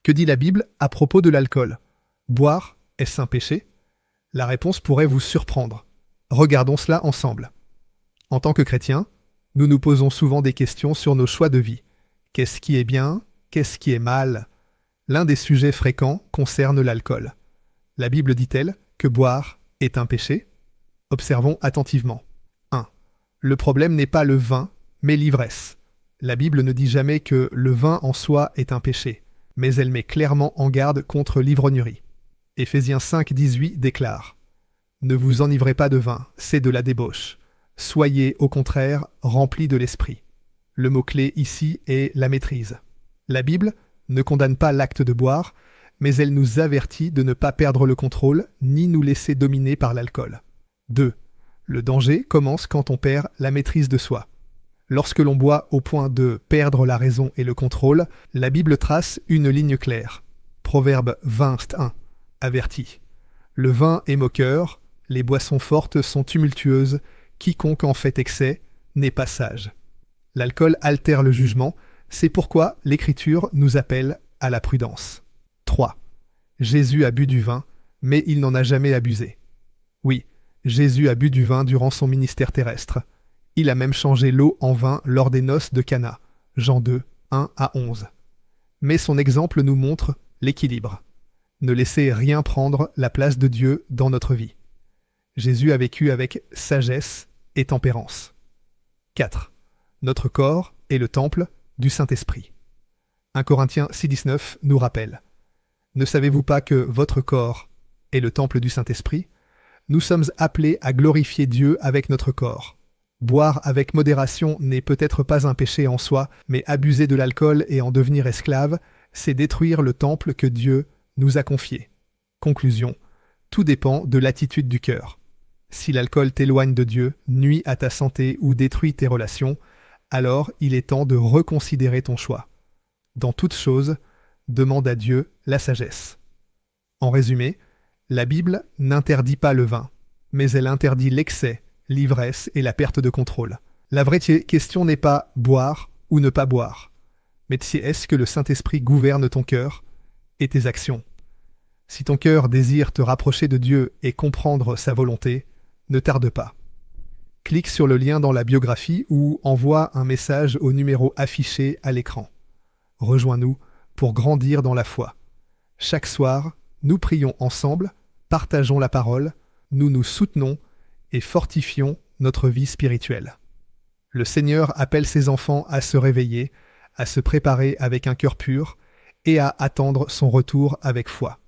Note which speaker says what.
Speaker 1: Que dit la Bible à propos de l'alcool? Boire, est-ce un péché? La réponse pourrait vous surprendre. Regardons cela ensemble. En tant que chrétiens, nous nous posons souvent des questions sur nos choix de vie. Qu'est-ce qui est bien? Qu'est-ce qui est mal? L'un des sujets fréquents concerne l'alcool. La Bible dit-elle que boire est un péché? Observons attentivement. 1. Le problème n'est pas le vin, mais l'ivresse. La Bible ne dit jamais que le vin en soi est un péché, mais elle met clairement en garde contre l'ivrognerie. Éphésiens 5,18 déclare « Ne vous enivrez pas de vin, c'est de la débauche. Soyez, au contraire, remplis de l'esprit. » Le mot-clé ici est la maîtrise. La Bible ne condamne pas l'acte de boire, mais elle nous avertit de ne pas perdre le contrôle ni nous laisser dominer par l'alcool. 2. Le danger commence quand on perd la maîtrise de soi. Lorsque l'on boit au point de perdre la raison et le contrôle, la Bible trace une ligne claire. Proverbe 21 avertit. Le vin est moqueur, les boissons fortes sont tumultueuses, quiconque en fait excès n'est pas sage. L'alcool altère le jugement, c'est pourquoi l'Écriture nous appelle à la prudence. 3. Jésus a bu du vin, mais il n'en a jamais abusé. Oui, Jésus a bu du vin durant son ministère terrestre. Il a même changé l'eau en vin lors des noces de Cana, Jean 2, 1 à 11. Mais son exemple nous montre l'équilibre. Ne laissez rien prendre la place de Dieu dans notre vie. Jésus a vécu avec sagesse et tempérance. 4. Notre corps est le temple du Saint-Esprit. 1 Corinthiens 6,19 nous rappelle « Ne savez-vous pas que votre corps est le temple du Saint-Esprit? Nous sommes appelés à glorifier Dieu avec notre corps. Boire avec modération n'est peut-être pas un péché en soi, mais abuser de l'alcool et en devenir esclave, c'est détruire le temple que Dieu nous a confié. » Conclusion, tout dépend de l'attitude du cœur. Si l'alcool t'éloigne de Dieu, nuit à ta santé ou détruit tes relations, alors il est temps de reconsidérer ton choix. Dans toute chose, demande à Dieu la sagesse. En résumé, la Bible n'interdit pas le vin, mais elle interdit l'excès, l'ivresse et la perte de contrôle. La vraie question n'est pas boire ou ne pas boire, mais si est-ce que le Saint-Esprit gouverne ton cœur et tes actions. Si ton cœur désire te rapprocher de Dieu et comprendre sa volonté, ne tarde pas. Clique sur le lien dans la biographie ou envoie un message au numéro affiché à l'écran. Rejoins-nous pour grandir dans la foi. Chaque soir, nous prions ensemble, partageons la parole, nous nous soutenons et fortifions notre vie spirituelle. Le Seigneur appelle ses enfants à se réveiller, à se préparer avec un cœur pur et à attendre son retour avec foi.